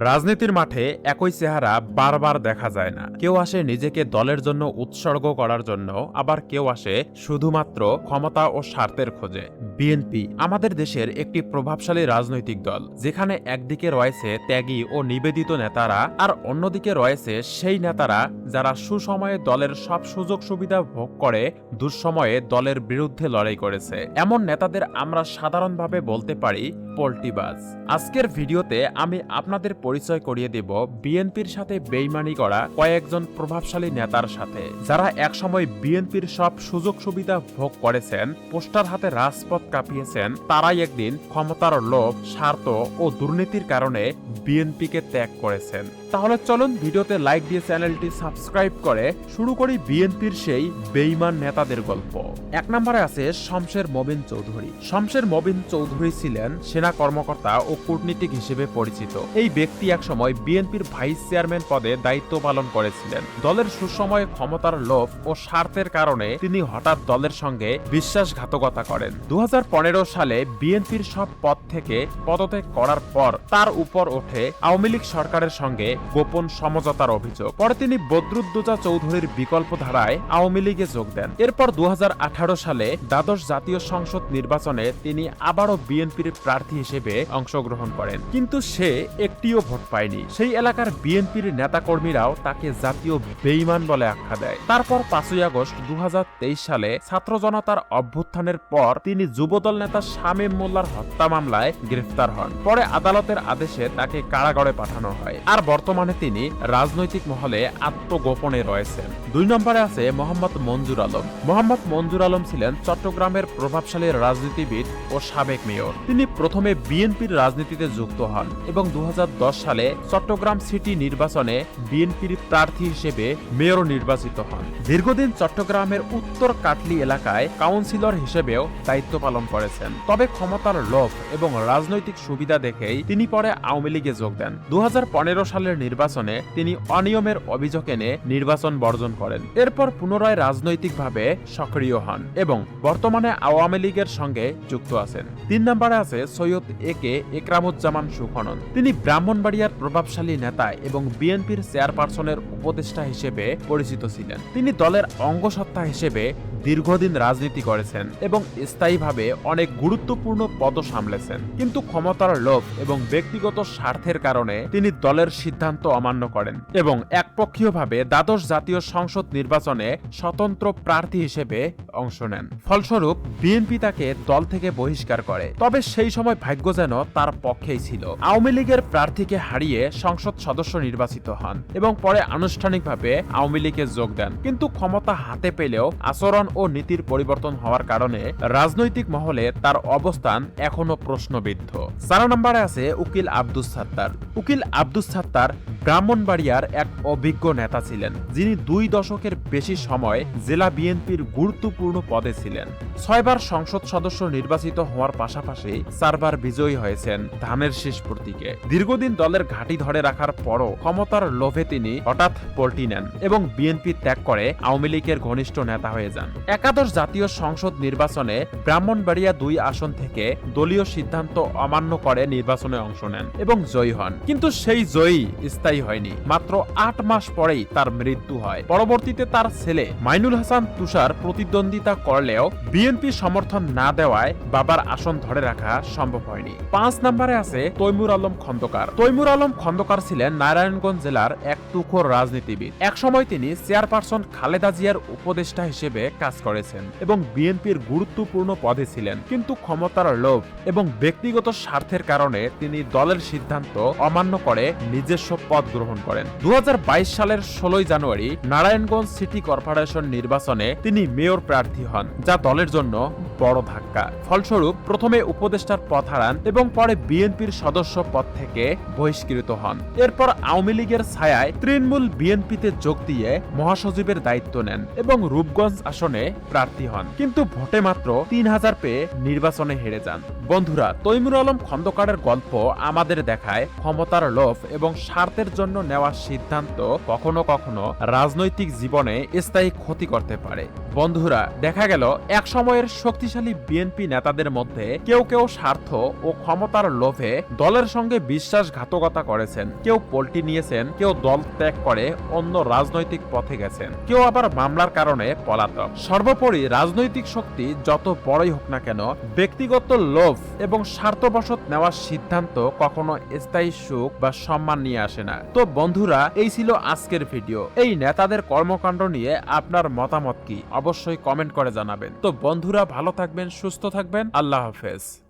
রাজনীতির মাঠে একই চেহারা বারবার দেখা যায় না। কেউ আসে নিজেকে দলের জন্য উৎসর্গ করার জন্য, আবার কেউ আসে শুধুমাত্র ক্ষমতা ও স্বার্থের খোঁজে। বিএনপি আমাদের দেশের একটি প্রভাবশালী রাজনৈতিক দল, যেখানে একদিকে রয়েছে ত্যাগী ও নিবেদিত নেতারা, আর অন্যদিকে রয়েছে সেই নেতারা যারা সুসময়ে দলের সব সুযোগ সুবিধা ভোগ করে দুঃসময়ে দলের বিরুদ্ধে লড়াই করেছে। এমন নেতাদের আমরা সাধারণভাবে বলতে পারি পল্টিবাজ। আজকের ভিডিওতে আমি আপনাদের পরিচয় করিয়ে দেব বিএনপির সাথে বেইমানি করা কয়েকজন প্রভাবশালী নেতার সাথে, যারা একসময় বিএনপির সব সুযোগ সুবিধা ভোগ করেছেন, পোস্টার হাতে রাজপথ কাঁপিয়েছেন। তারাই একদিন ক্ষমতার লোভ, স্বার্থ ও দুর্নীতির কারণে বিএনপিকে ত্যাগ করেছেন। তাহলে চলুন ভিডিওতে লাইক দিয়ে চ্যানেলটি সাবস্ক্রাইব করে শুরু করি বিএনপির সেই বেইমান নেতাদের গল্প। 1 নম্বরে আছে শমশের মবিন চৌধুরী। শমশের মবিন চৌধুরী ছিলেন সেনা কর্মকর্তা ও কূটনীতিক হিসেবে পরিচিত। এই ব্যক্তি একসময় বিএনপির ভাইস চেয়ারম্যান পদে দায়িত্ব পালন করেছিলেন। দলের সুসময়ে ক্ষমতার লোভ ও স্বার্থের কারণে তিনি হঠাৎ দলের সঙ্গে বিশ্বাসঘাতকতা করেন। 2015 সালে বিএনপির সব পদ থেকে পদত্যাগ করার পর তার উপর ওঠে আওয়ামী লীগ সরকারের সঙ্গে গোপন সমঝোতার অভিযোগ। পরে তিনি বদরুদ্দোজা চৌধুরীর বিকল্প ধারায় আওয়ামী লীগে যোগ দেন। এরপর 2018 সালে দ্বাদশ জাতীয় সংসদ নির্বাচনে তিনি আবারও বিএনপির প্রার্থী হিসেবে অংশগ্রহণ করেন, কিন্তু সে একটিও ভোট পায়নি। সেই এলাকার বিএনপির নেতাকর্মীরাও তাকে জাতীয় বেঈমান বলে আখ্যা দেয়। তারপর 5ই আগস্ট 2023 সালে ছাত্র জনতার অভ্যুত্থানের পর তিনি যুবদল নেতা শামীম মোল্লার হত্যা মামলায় গ্রেফতার হন। পরে আদালতের আদেশে তাকে কারাগারে পাঠানো হয়। আর বর্তমানে তিনি রাজনৈতিক মহলে আত্মগোপনে রয়েছেন। 2 নম্বরে আছে মোহাম্মদ মঞ্জুর আলম। মোহাম্মদ মঞ্জুর আলম ছিলেন চট্টগ্রামের প্রভাবশালী রাজনীতিবিদ ও সাবেক মেয়র। তিনি প্রথমে বিএনপির রাজনীতিতে যুক্ত হন এবং 2010 সালে চট্টগ্রাম সিটি নির্বাচনে বিএনপির প্রার্থী হিসেবে মেয়র নির্বাচিত হন। দীর্ঘদিন চট্টগ্রামের উত্তর কাটলি এলাকায় কাউন্সিলর হিসেবেও দায়িত্ব পালন করেছেন। তবে ক্ষমতার লোভ এবং রাজনৈতিক সুবিধা দেখেই তিনি পরে আওয়ামী লীগে যোগ দেন। 2015 সালের নির্বাচনে তিনি অনিয়মের অভিযোগ এনে নির্বাচন বর্জন করেন। এরপর পুনরায় রাজনৈতিকভাবে সক্রিয় হন এবং বর্তমানে আওয়ামী লীগের সঙ্গে যুক্ত আছেন। 3 নম্বরে আছে সৈয়দ একে একরামুজ্জামান সুখনন। তিনি ব্রাহ্মণবাড়িয়ার প্রভাবশালী নেতা এবং বিএনপির চেয়ারপারসনের উপদেষ্টা হিসেবে পরিচিত ছিলেন। তিনি দলের অঙ্গসত্তা হিসেবে দীর্ঘদিন রাজনীতি করেছেন এবং স্থায়ীভাবে অনেক গুরুত্বপূর্ণ পদ সামলেছেন, কিন্তু ক্ষমতার লোভ এবং ব্যক্তিগত স্বার্থের কারণে তিনি দলের সিদ্ধান্ত অমান্য করেন এবং একপক্ষীয়ভাবে দ্বাদশ জাতীয় সংসদ নির্বাচনে স্বতন্ত্র প্রার্থী হিসেবে অংশ নেন। ফলস্বরূপ বিএনপি তাকে দল থেকে বহিষ্কার করে। তবে সেই সময় ভাগ্য যেন তার পক্ষেই ছিল। আওয়ামী লীগের প্রার্থীকে হারিয়ে সংসদ সদস্য নির্বাচিত হন এবং পরে আনুষ্ঠানিকভাবে আওয়ামী লীগে যোগ দেন, কিন্তু ক্ষমতা হাতে পেলেও আচরণ ও নীতির পরিবর্তন হওয়ার কারণে রাজনৈতিক মহলে তার অবস্থান এখনো প্রশ্নবিদ্ধ। 4 নম্বরে আছে উকিল আব্দুস সাত্তার। উকিল আব্দুস সাত্তার ব্রাহ্মণবাড়িয়ার এক অভিজ্ঞ নেতা ছিলেন, যিনি 2 দশকের বেশি সময় জেলা বিএনপির গুরুত্বপূর্ণ পদে ছিলেন। 6 বার সংসদ সদস্য নির্বাচিত হওয়ার পাশাপাশি 4 বার বিজয়ী হয়েছেন ধানের শীষ প্রতীকে। দীর্ঘদিন দলের ঘাঁটি ধরে রাখার পরও ক্ষমতার লোভে তিনি হঠাৎ পল্টি নেন এবং বিএনপি ত্যাগ করে আওয়ামী লীগের ঘনিষ্ঠ নেতা হয়ে যান। একাদশ জাতীয় সংসদ নির্বাচনে ব্রাহ্মণবাড়িয়া 2 আসন থেকে দলীয় সিদ্ধান্ত অমান্য করে নির্বাচনে অংশ নেন এবং জয়ী হন, কিন্তু সেই জয়ী স্থায়ী হয়নি। মাত্র 8 মাস পরেই তার মৃত্যু হয়। পরবর্তীতে তার ছেলে মাইনুল হাসান তুষার প্রতিদ্বন্দ্বিতা করলেও বিএনপি সমর্থন না দেওয়ায় বাবার আসন ধরে রাখা সম্ভব হয়নি। 5 নম্বরে আছে তৈমুর আলম খন্দকার। তৈমুর আলম খন্দকার ছিলেন নারায়ণগঞ্জ জেলার এক তুখোর রাজনীতিবিদ। একসময় তিনি চেয়ারপারসন খালেদা জিয়ার উপদেষ্টা হিসেবে কাজ করেছেন এবং বিএনপির গুরুত্বপূর্ণ পদে ছিলেন, কিন্তু ক্ষমতার লোভ এবং ব্যক্তিগত স্বার্থের কারণে তিনি দলের সিদ্ধান্ত অমান্য করে নিজস্ব পদ গ্রহণ করেন। 2022 সালের 16 জানুয়ারি নারায়ণগঞ্জ সিটি কর্পোরেশন নির্বাচনে তিনি মেয়র প্রার্থী হন, যা দলের জন্য বড় ধাক্কা। ফলস্বরূপ প্রথমে উপদেষ্টার পদ হারান এবং পরে বিএনপির সদস্য পদ থেকে বহিষ্কৃত হন। এরপর আওয়ামী লীগের ছায়ায় তৃণমূল বিএনপিতে যোগ দিয়ে মহাসচিবের দায়িত্ব নেন এবং রূপগঞ্জ আসনে প্রার্থী হন, কিন্তু ভোটে মাত্র 3000 পেয়ে নির্বাচনে হেরে যান। বন্ধুরা, তৈমুর আলম খন্দকারের গল্প আমাদের দেখায় ক্ষমতার লোভ এবং স্বার্থের জন্য নেওয়া সিদ্ধান্ত কখনো কখনো রাজনৈতিক জীবনে স্থায়ী ক্ষতি করতে পারে। বন্ধুরা, দেখা গেল এক সময়ের শক্তিশালী বিএনপি নেতাদের মধ্যে কেউ কেউ স্বার্থ ও ক্ষমতার লোভে দলের সঙ্গে বিশ্বাসঘাতকতা করেছেন, কেউ পল্টি নিয়েছেন, কেউ দল ত্যাগ করে অন্য রাজনৈতিক পথে গেছেন, কেউ আবার মামলার কারণে পলাতক। সর্বোপরি রাজনৈতিক শক্তি যত বড়ই হোক না কেন, ব্যক্তিগত লোভ এবং স্বার্থবশত নেওয়ার সিদ্ধান্ত কখনো স্থায়ী সুখ বা সম্মান নিয়ে আসে না। তো বন্ধুরা, এই ছিল আজকের ভিডিও। এই নেতাদের কর্মকাণ্ড নিয়ে আপনার মতামত কি অবশ্যই কমেন্ট করে জানাবেন। তো বন্ধুরা, ভালো থাকবেন, সুস্থ থাকবেন, আল্লাহ হাফেজ।